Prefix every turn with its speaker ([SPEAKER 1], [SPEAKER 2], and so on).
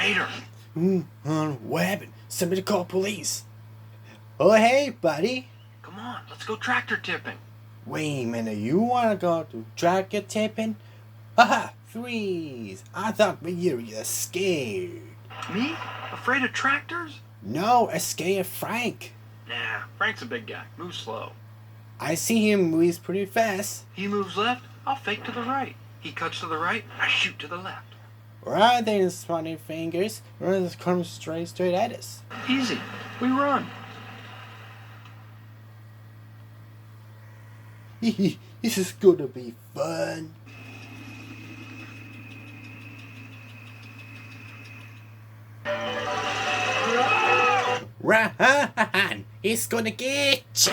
[SPEAKER 1] Mater.
[SPEAKER 2] What happened? Somebody call police. Oh, hey, buddy.
[SPEAKER 1] Come on, let's go tractor tipping.
[SPEAKER 2] Wait a minute, you wanna go to tractor tipping? Aha, freeze! I thought you were scared.
[SPEAKER 1] Me? Afraid of tractors?
[SPEAKER 2] No, I scared Frank.
[SPEAKER 1] Nah, Frank's a big guy. Move slow.
[SPEAKER 2] I see him moves pretty fast.
[SPEAKER 1] He moves left, I'll fake to the right. He cuts to the right, I shoot to the left.
[SPEAKER 2] Right then, spotty fingers. Run comes straight at us.
[SPEAKER 1] Easy. We run.
[SPEAKER 2] This is gonna be fun. Run! He's gonna get you.